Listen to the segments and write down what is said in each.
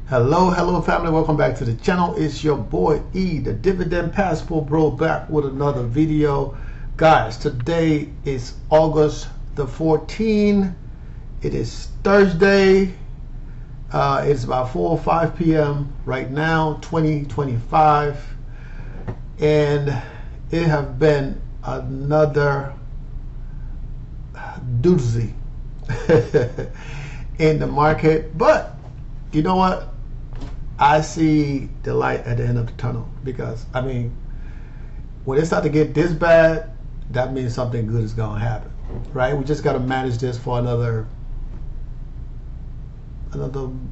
Hello family, welcome back to the channel. It's your boy E, the Dividend Passport Bro, back with another video. Guys, today is August the 14th. It is Thursday. It's about 4 or 5 p.m. right now, 2025. And it has been another doozy in the market. But you know what? I see the light at the end of the tunnel, because I mean, when it starts to get this bad, that means something good is gonna happen, right? We just gotta manage this for another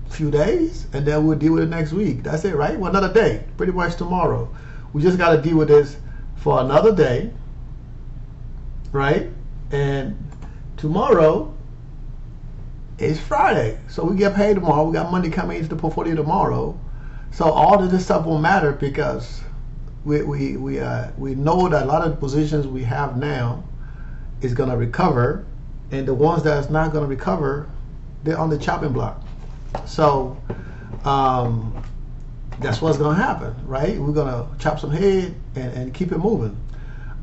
few days, and then we'll deal with it next week. That's it, right? Well, another day, pretty much tomorrow. We just gotta deal with this for another day, right? And tomorrow it's Friday, so we get paid tomorrow. We got money coming into the portfolio tomorrow, so all of this stuff won't matter, because we know that a lot of the positions we have now is going to recover, and the ones that's not going to recover, they're on the chopping block. So that's what's going to happen, right? We're going to chop some head and keep it moving.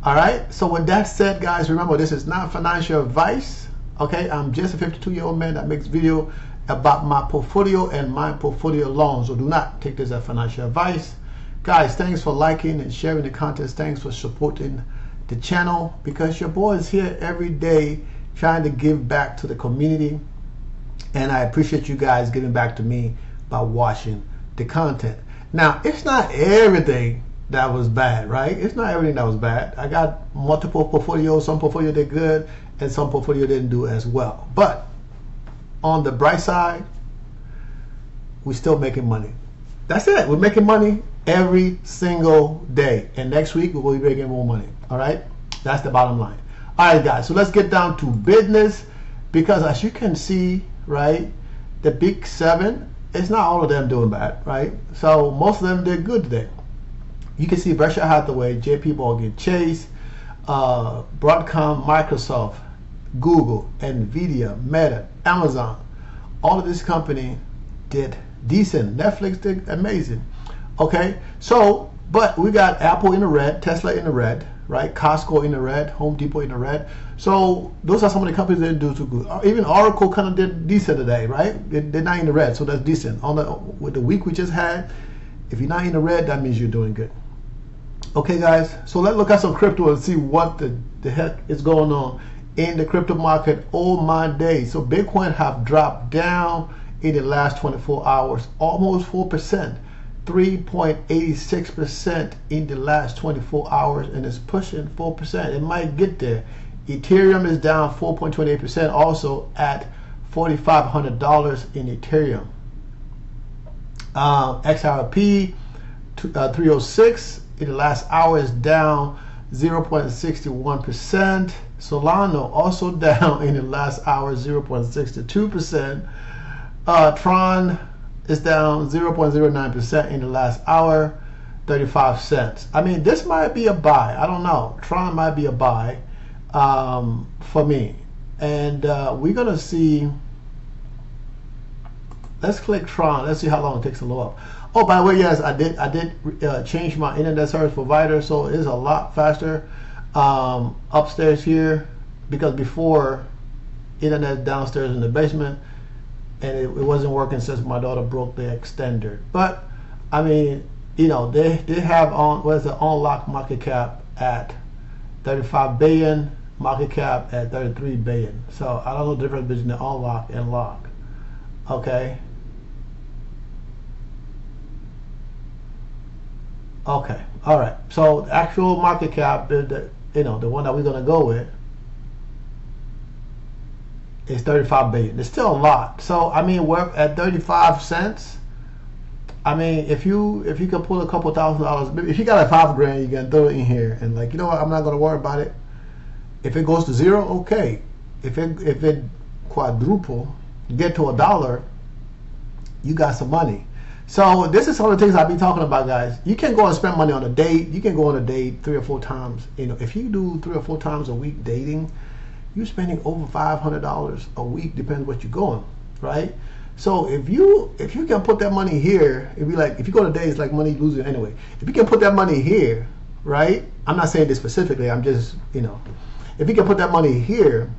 All right. So with that said, guys, remember, this is not financial advice. Okay, I'm just a 52-year-old man that makes video about my portfolio and my portfolio loans. So do not take this as financial advice. Guys, thanks for liking and sharing the content. Thanks for supporting the channel, because your boy is here every day trying to give back to the community. And I appreciate you guys giving back to me by watching the content. Now, it's not everything that was bad, right? It's not everything that was bad. I got multiple portfolios. Some portfolio did good, and some portfolio didn't do as well. But on the bright side, we're still making money. That's it. We're making money every single day. And next week, we'll be making more money. All right? That's the bottom line. All right, guys. So let's get down to business, because as you can see, right, the big seven, it's not all of them doing bad, right? So most of them did good today. You can see Berkshire Hathaway, JP Morgan Chase, Broadcom, Microsoft, Google, Nvidia, Meta, Amazon. All of this company did decent. Netflix did amazing. Okay, so, but we got Apple in the red, Tesla in the red, right? Costco in the red, Home Depot in the red. So those are some of the companies that didn't do too good. Even Oracle kind of did decent today, right? They're not in the red, so that's decent. With the week we just had, if you're not in the red, that means you're doing good. Okay, guys, so let's look at some crypto and see what the heck is going on in the crypto market. Oh my day. So Bitcoin have dropped down in the last 24 hours, almost 4%, 3.86% in the last 24 hours, and it's pushing 4%. It might get there. Ethereum is down 4.28%, also at $4,500 in Ethereum. XRP 306 in the last hour is down 0.61%. Solana also down in the last hour, 0.62%. Tron is down 0.09% in the last hour, 35 cents. I mean, this might be a buy. I don't know. Tron might be a buy for me. And we're going to see. Let's click Tron. Let's see how long it takes to load up. Oh, by the way, yes, I did change my internet service provider, so it is a lot faster upstairs here, because before, internet downstairs in the basement, and it wasn't working since my daughter broke the extender. But I mean, you know, they have unlocked market cap at 35 billion, market cap at 33 billion. So I don't know the difference between the unlock and lock. Okay. Okay, all right. So the actual market cap, the one that we're gonna go with, is 35 billion. It's still a lot. So I mean, we're at 35 cents. I mean, if you can pull a couple $1,000, if you got like $5,000, you can throw it in here and, like, you know what, I'm not gonna worry about it. If it goes to zero, okay. If it quadruple, get to $1, you got some money. So this is some of the things I'll be talking about, guys. You can go and spend money on a date. You can go on a date 3 or 4 times. You know, if you do 3 or 4 times a week dating, you're spending over $500 a week, depends what you're going, right? So if you can put that money here, it'd be like, if you go to day, it's like money losing anyway. If you can put that money here, right? I'm not saying this specifically. I'm just, if you can put that money here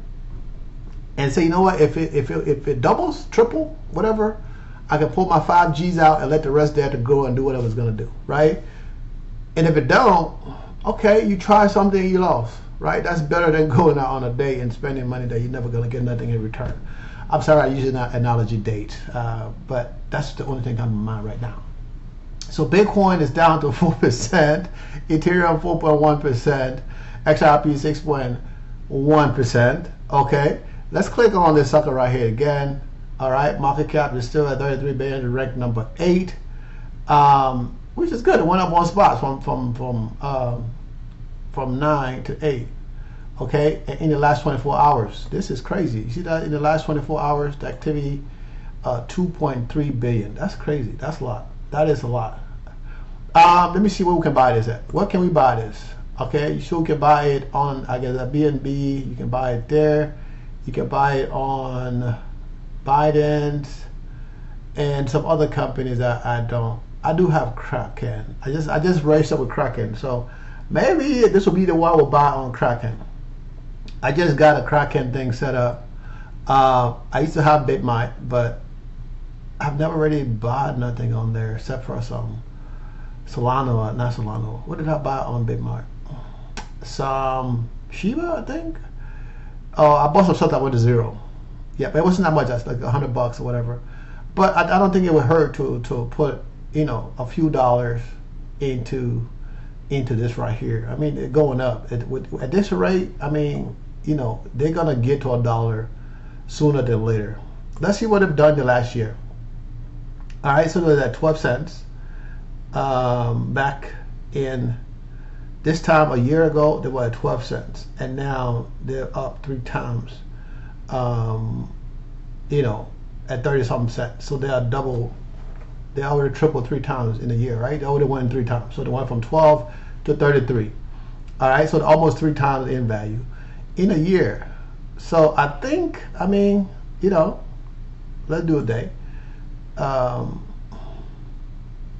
and say, you know what, if it doubles, triple, whatever, I can pull my 5 G's out and let the rest there to go and do whatever it's going to do, right? And if it don't, okay, you try something, you lost, right? That's better than going out on a day and spending money that you're never going to get nothing in return. I'm sorry I use that analogy date, but that's the only thing on my mind right now. So Bitcoin is down to 4%, Ethereum 4.1%, XRP 6.1%. Okay, let's click on this sucker right here again. All right, market cap is still at 33 billion, ranked number 8, which is good. It went up 1 spot from 9 to 8. Okay, and in the last 24 hours, this is crazy. You see that in the last 24 hours, the activity, 2.3 billion. That's crazy. That's a lot. That is a lot. Let me see where we can buy this at. What can we buy this? Okay, so we can buy it on, I guess, a BNB. You can buy it there. You can buy it on Dividend and some other companies that I don't. I do have Kraken. I just raised up with Kraken, so maybe this will be the one we'll buy on Kraken. I just got a Kraken thing set up. I used to have Bitmart, but I've never really bought nothing on there except for some Solano, not Solano. What did I buy on Bitmart? Some Shiba, I think. Oh, I bought some stuff that went to 0. Yeah, but it wasn't that much. That's like $100 or whatever. But I don't think it would hurt to put a few dollars into this right here. I mean, going up at this rate. I mean, they're gonna get to $1 sooner than later. Let's see what they've done the last year. All right, so they're at 12 cents. Back in this time a year ago, they were at 12 cents, and now they're up 3 times. At 30-something cents. So they are double. They already tripled 3 times in a year, right? They already went 3 times. So they went from 12 to 33. All right, so almost 3 times in value in a year. So I think, let's do a day.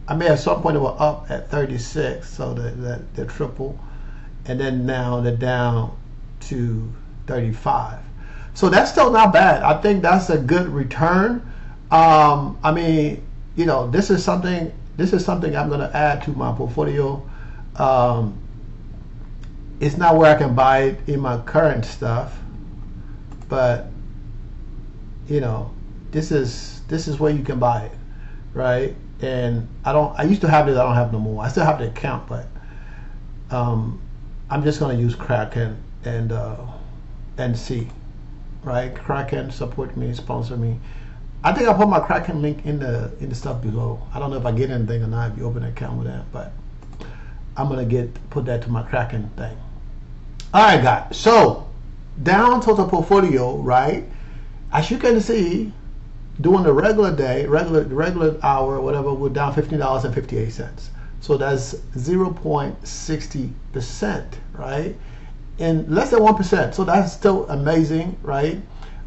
I mean, at some point they were up at 36, so they're triple, and then now they're down to 35. So that's still not bad. I think that's a good return. I mean, this is something I'm going to add to my portfolio. It's not where I can buy it in my current stuff, but this is where you can buy it, right? And I used to have this. I don't have no more. I still have the account, but I'm just going to use Kraken and see, right? Kraken support me, sponsor me. I think I'll put my Kraken link in the stuff below. I don't know if I get anything or not if you open an account with that, but I'm gonna put that to my Kraken thing. All right, guys. So down to the portfolio, right? As you can see, during the regular day, regular hour, whatever, we're down $15.58. So that's 0.60%, right? And less than 1%. So that's still amazing, right?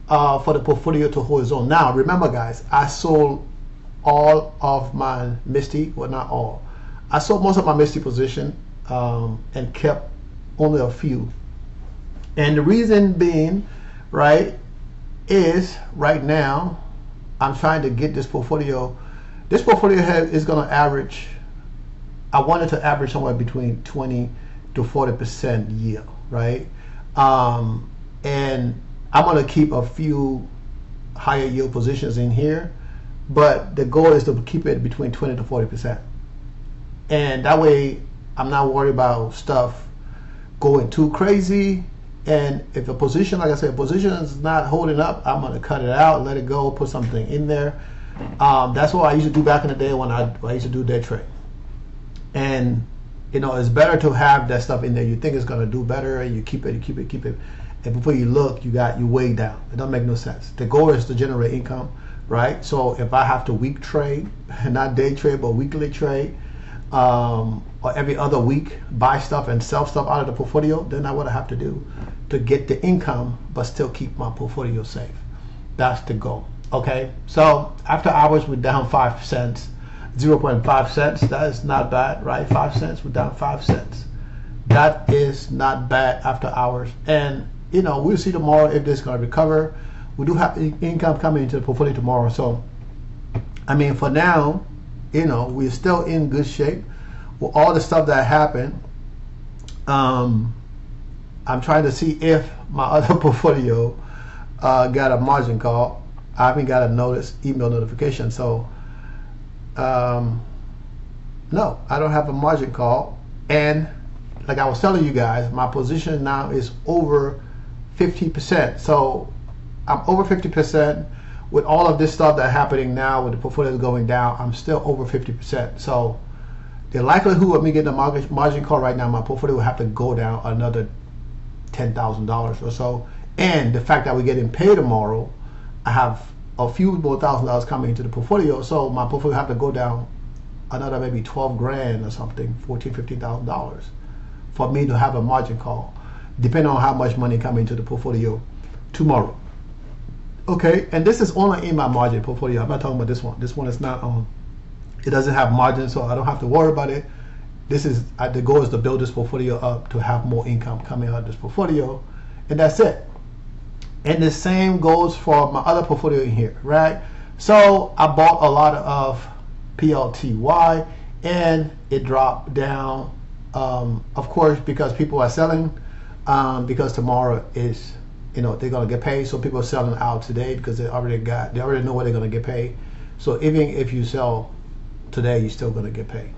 For the portfolio to hold its own. Now, remember, guys, I sold all of my Misty, well, not all. I sold most of my Misty position and kept only a few. And the reason being, right, is right now I'm trying to get this portfolio. This portfolio is going to average. I wanted to average somewhere between 20 to 40% yield, right? And I'm going to keep a few higher yield positions in here, but the goal is to keep it between 20 to 40%. And that way I'm not worried about stuff going too crazy. And if a position, like I said, position is not holding up, I'm going to cut it out, let it go, put something in there. That's what I used to do back in the day when I used to do day trade. And it's better to have that stuff in there. You think it's going to do better, and you keep it. And before you look, you way down. It doesn't make no sense. The goal is to generate income, right? So if I have to week trade, not day trade, but weekly trade, or every other week buy stuff and sell stuff out of the portfolio, then that's what I have to do to get the income, but still keep my portfolio safe. That's the goal. Okay, so after hours we're down 5 cents, 0.5 cents. That is not bad, right? 5 cents, we're down 5 cents. That is not bad after hours. And we'll see tomorrow if this is going to recover. We do have income coming into the portfolio tomorrow. So for now, we're still in good shape with all the stuff that happened. I'm trying to see if my other portfolio got a margin call. I haven't got a email notification. So no, I don't have a margin call. And like I was telling you guys, my position now is over 50%. So I'm over 50%. With all of this stuff that's happening now, with the portfolio going down, I'm still over 50%. So the likelihood of me getting a margin call right now, my portfolio will have to go down another $10,000 or so. And the fact that we're getting paid tomorrow, I have a few more $1,000 coming into the portfolio. So my portfolio have to go down another maybe 12 grand or something, $14,000-$15,000 for me to have a margin call, depending on how much money coming into the portfolio tomorrow. Okay, and this is only in my margin portfolio. I'm not talking about this one. This one is not on. It doesn't have margin, so I don't have to worry about it. This is the goal is to build this portfolio up to have more income coming out of this portfolio, and that's it. And the same goes for my other portfolio in here, right? So I bought a lot of PLTY, and it dropped down. Of course, because people are selling, because tomorrow is. They're gonna get paid, so people are selling out today because they already know what they're gonna get paid. So even if you sell today, you're still gonna get paid.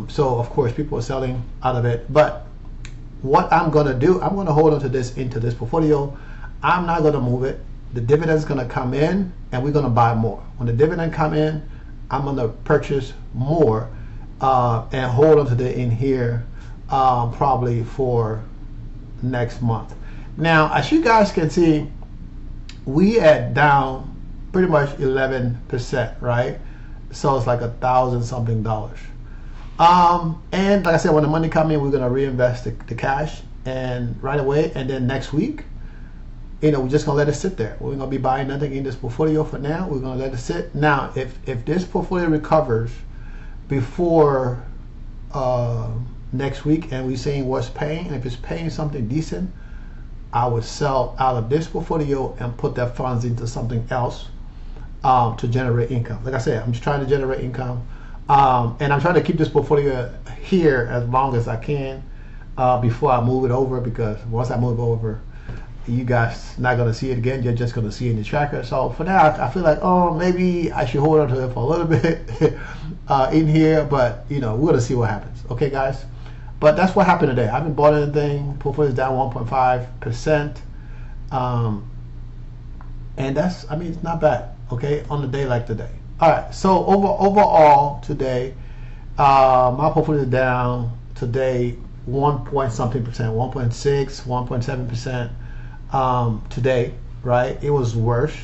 So of course people are selling out of it. But what I'm gonna do, I'm gonna hold on to this into this portfolio. I'm not gonna move it. The dividend's gonna come in, and we're gonna buy more. When the dividend come in, I'm gonna purchase more and hold on to the in here probably for next month. Now, as you guys can see, we are down pretty much 11%, right? So it's like $1,000 something. And like I said, when the money comes in, we're gonna reinvest the cash and right away. And then next week, we're just gonna let it sit there. We're gonna be buying nothing in this portfolio for now. We're gonna let it sit. Now, if this portfolio recovers before next week, and we're seeing what's paying, and if it's paying something decent, I would sell out of this portfolio and put that funds into something else to generate income. Like I said, I'm just trying to generate income, and I'm trying to keep this portfolio here as long as I can before I move it over, because once I move over, you guys not gonna see it again. You're just gonna see it in the tracker. So for now, I feel like, maybe I should hold on to it for a little bit in here, but we're gonna see what happens. Okay, guys. But that's what happened today. I haven't bought anything. Portfolio is down 1.5%, and that's, it's not bad. Okay, on a day like today. All right. So overall today, my portfolio is down today 1 point something percent, 1.6, 1.7% today. Right. It was worse.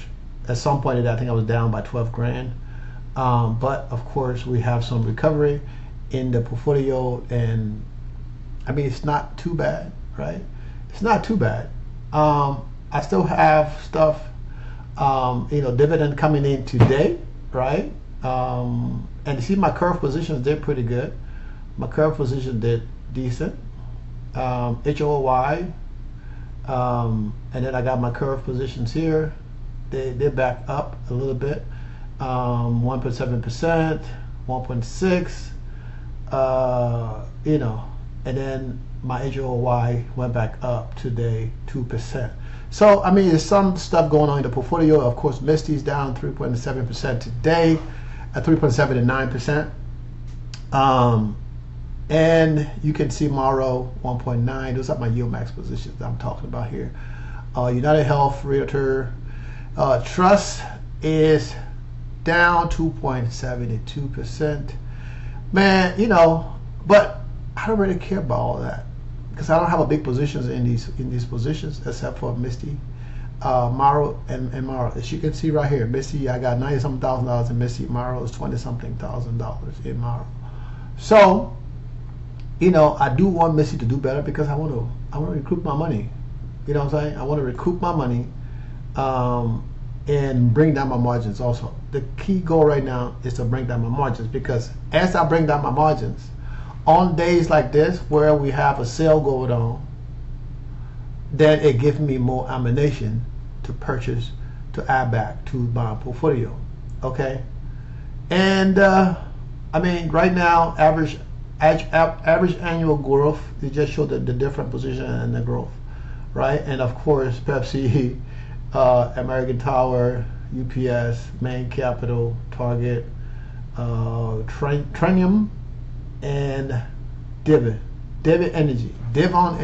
At some point, I think I was down by 12 grand. But of course, we have some recovery in the portfolio, and it's not too bad, right? It's not too bad. I still have stuff, dividend coming in today, right? And you see my curve positions, they're pretty good. My curve position did decent. HOY, and then I got my curve positions here. They're back up a little bit. 1.7%, 1.6, and then my HOY went back up today 2%. So there's some stuff going on in the portfolio. Of course, Misty's down 3.7% today, at 3.79%. And you can see Morrow 1.9. Those are my yield max positions that I'm talking about here. United Health Realtor Trust is down 2.72%. Man, but I don't really care about all that, because I don't have a big positions in these positions except for Misty, Morrow, and Morrow. As you can see right here, Misty, I got $90-something thousand in Misty. Morrow is $20-something thousand in Morrow. So, I do want Misty to do better, because I want to recoup my money. You know what I'm saying? I want to recoup my money. and bring down my margins also. The key goal right now is to bring down my margins, because as I bring down my margins, on days like this where we have a sale going on, then it gives me more ammunition to purchase, to add back to my portfolio. Okay, and I mean, right now, average annual growth, they just show the different position and the growth, right? And of course, Pepsi, American Tower, UPS, Main Capital, Target, Trinium, and Dividend Energy, Devon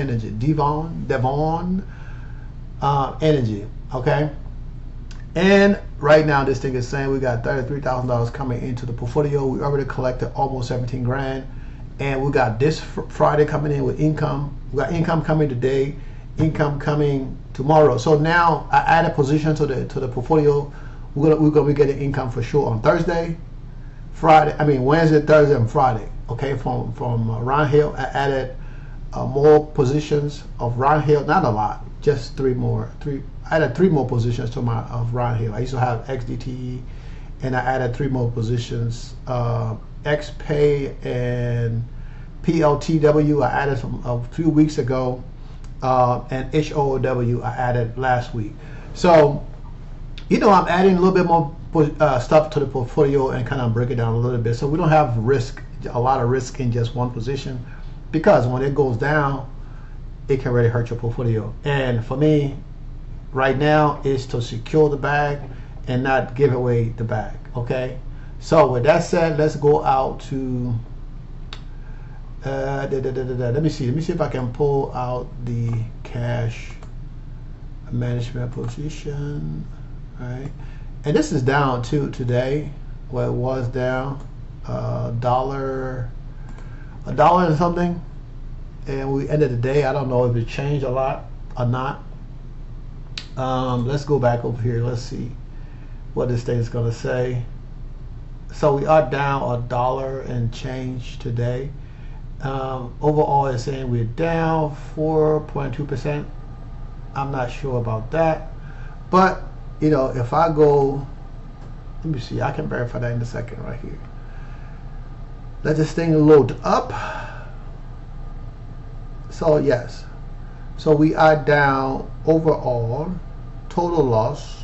Energy. Okay, and right now this thing is saying we got $33,000 coming into the portfolio. We already collected almost 17 grand, and we got this Friday coming in with income. We got income coming today, income coming tomorrow. So now I added position to the portfolio. We're gonna be getting income for sure on Thursday, Friday. I mean Wednesday, Thursday, and Friday. Okay, from Round Hill, I added more positions of Round Hill. Not a lot, just three more. I added 3 more positions to my of Round Hill. I used to have XDTE, and I added 3 more positions. XPay and PLTW I added a few weeks ago, and HOOW I added last week. So, you know, I'm adding a little bit more stuff to the portfolio and kind of break it down a little bit, so we don't have a lot of risk in just one position, because when it goes down, it can really hurt your portfolio. And for me, right now, is to secure the bag and not give away the bag. Okay. So with that said, let's go out to. Let me see if I can pull out the cash management position. Right, and this is down too today, where it was down a dollar and something, and we ended the day. I don't know if it changed a lot or not. Let's go back over here. Let's see what this thing is going to say. So we are down a dollar and change today. Overall, it's saying we're down 4.2%. I'm not sure about that, but you know, if I go, let me see. I can verify that in a second right here. Let this thing load up. So yes, so we are down overall. Total loss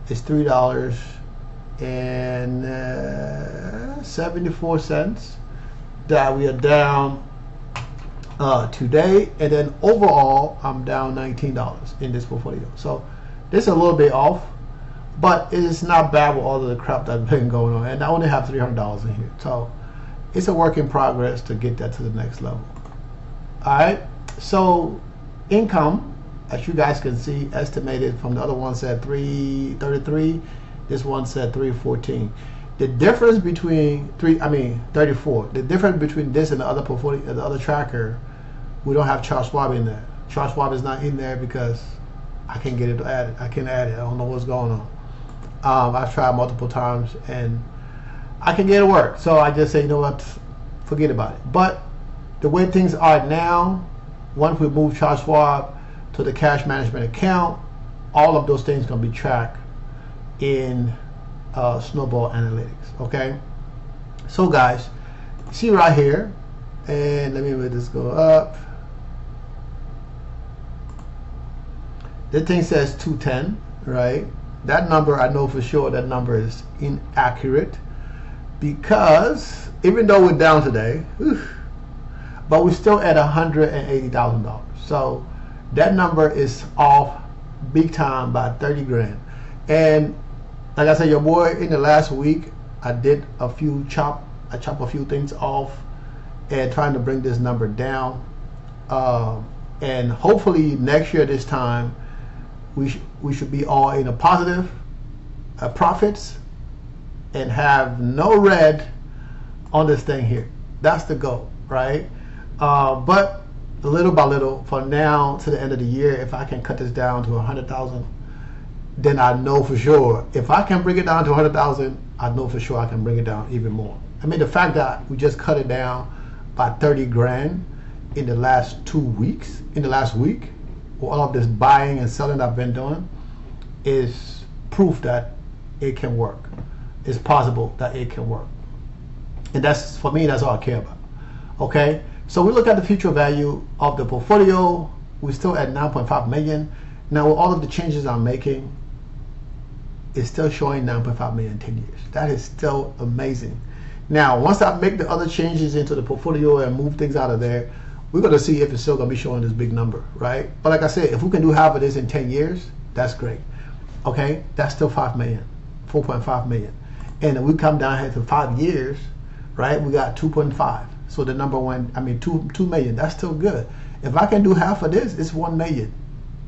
is $3.74 that we are down today, and then overall I'm down $19 in this portfolio. So this is a little bit off, but it's not bad with all of the crap that's been going on, and I only have $300 in here, so it's a work in progress to get that to the next level. All right, so income, as you guys can see, estimated from the other one said 333, this one said 314. The difference between 34. The difference between this and the other portfolio, the other tracker, we don't have Charles Schwab in there. Charles Schwab is not in there because I can't get it to add it. I can't add it. I don't know what's going on. I've tried multiple times and I can get it to work. So I just say, you know what, forget about it. But the way things are now, once we move Charles Schwab to the cash management account, all of those things going to be tracked in Snowball Analytics. Okay, so guys, see right here, and let me let this go up. This thing says 210, right? That number, I know for sure that number is inaccurate, because even though we're down today, but we're still at $180,000. So that number is off big time by 30 grand. And like I said, your boy, in the last week, I did I chopped a few things off and trying to bring this number down. And hopefully next year this time, we should be all in a positive profits and have no red on this thing here. That's the goal, right? But little by little, from now to the end of the year, if I can cut this down to 100,000, then I know for sure. If I can bring it down to 100,000, I know for sure I can bring it down even more. I mean, the fact that we just cut it down by 30 grand in the last 2 weeks, in the last week, with all of this buying and selling I've been doing, is proof that it can work. It's possible that it can work. And that's, for me, that's all I care about. Okay, so we look at the future value of the portfolio. We're still at 9.5 million. Now, with all of the changes I'm making, it's still showing 9.5 million in 10 years. That is still amazing. Now, once I make the other changes into the portfolio and move things out of there, we're going to see if it's still going to be showing this big number, right? But like I said, if we can do half of this in 10 years, that's great. Okay, that's still 5 million, 4.5 million. And if we come down here to 5 years, right, we got 2.5. So the number one, I mean, 2 million, that's still good. If I can do half of this, it's 1 million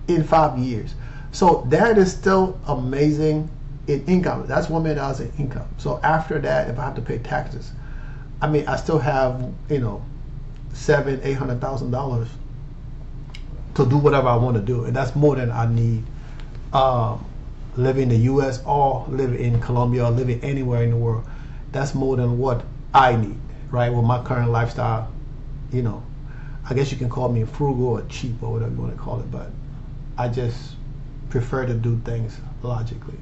in 5 years. So that is still amazing in income. That's $1 million in income. So after that, if I have to pay taxes, I mean, I still have, you know, $700,000-800,000 to do whatever I want to do, and that's more than I need. Living in the U.S. or living in Colombia or living anywhere in the world, that's more than what I need, right? With my current lifestyle, you know, I guess you can call me frugal or cheap or whatever you want to call it, but I just prefer to do things logically.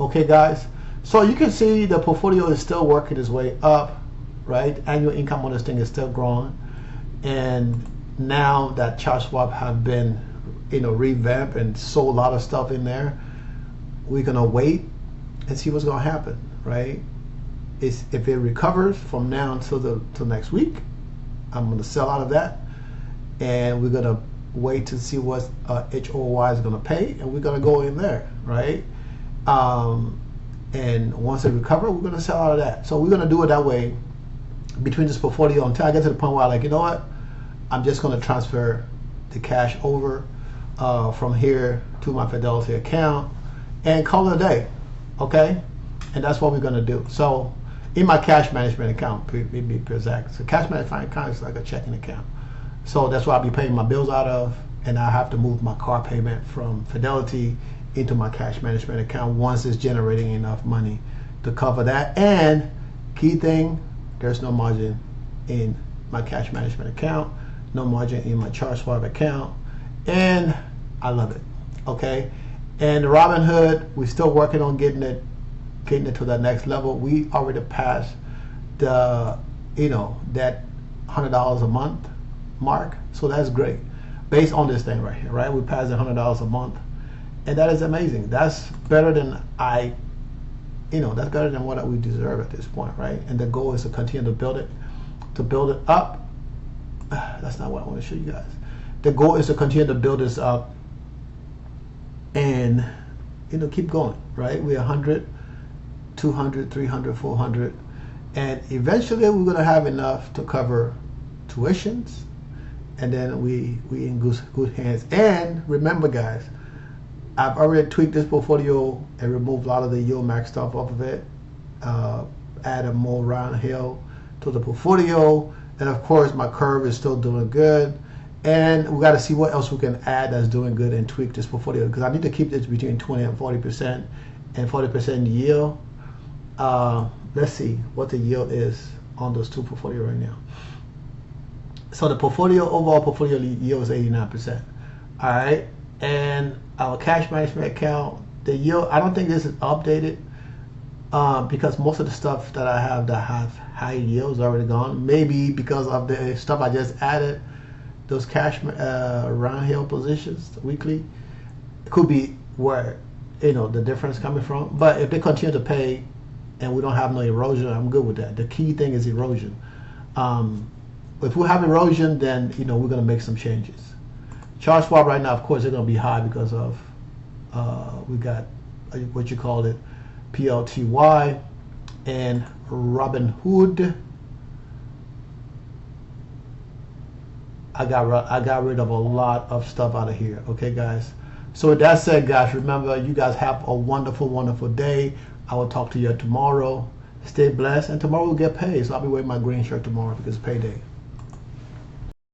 Okay, guys, so you can see the portfolio is still working its way up, right? Annual income on this thing is still growing, and now that Charles Schwab have been, you know, revamped and sold a lot of stuff in there, we're gonna wait and see what's gonna happen, right? If it recovers from now until next week, I'm gonna sell out of that, and we're gonna wait to see what HOY is gonna pay, and we're gonna go in there, right? And once it recovers, we're gonna sell out of that. So we're gonna do it that way between this portfolio until I get to the point where I'm like, you know what? I'm just gonna transfer the cash over from here to my Fidelity account and call it a day, okay? And that's what we're gonna do. So in my cash management account, be exact. So cash management account is like a checking account. So that's what I'll be paying my bills out of, and I have to move my car payment from Fidelity into my cash management account once it's generating enough money to cover that. And key thing, there's no margin in my cash management account, no margin in my Charles Schwab account, and I love it, okay? And Robinhood, we're still working on getting it to that next level. We already passed the, you know, that $100 a month mark, so that's great. Based on this thing right here, right? We passed the $100 a month, and that is amazing. That's better than that's better than what we deserve at this point, right? And the goal is to continue to build it up. That's not what I want to show you guys. The goal is to continue to build this up and, you know, keep going, right? We're 100, 200, 300, 400, and eventually we're going to have enough to cover tuitions, and then we in good hands. And remember, guys, I've already tweaked this portfolio and removed a lot of the yield max stuff off of it, added more round hill to the portfolio, and of course my curve is still doing good. And we got to see what else we can add that's doing good and tweak this portfolio, because I need to keep this between 20 and 40% and 40% yield. Let's see what the yield is on those two portfolios right now. So the overall portfolio yield is 89%. All right, and our cash management account, the yield, I don't think this is updated because most of the stuff that I have that have high yields already gone. Maybe because of the stuff I just added. Those cash round hill positions weekly, it could be where, you know, the difference coming from. But if they continue to pay and we don't have no erosion, I'm good with that. The key thing is erosion. If we have erosion, then, you know, we're going to make some changes. Charles Schwab right now, of course, they're going to be high because of we got what you call it, PLTY and Robinhood. I got rid of a lot of stuff out of here. Okay, guys. So with that said, guys, remember, you guys have a wonderful, wonderful day. I will talk to you tomorrow. Stay blessed, and tomorrow we'll get paid. So I'll be wearing my green shirt tomorrow because it's payday.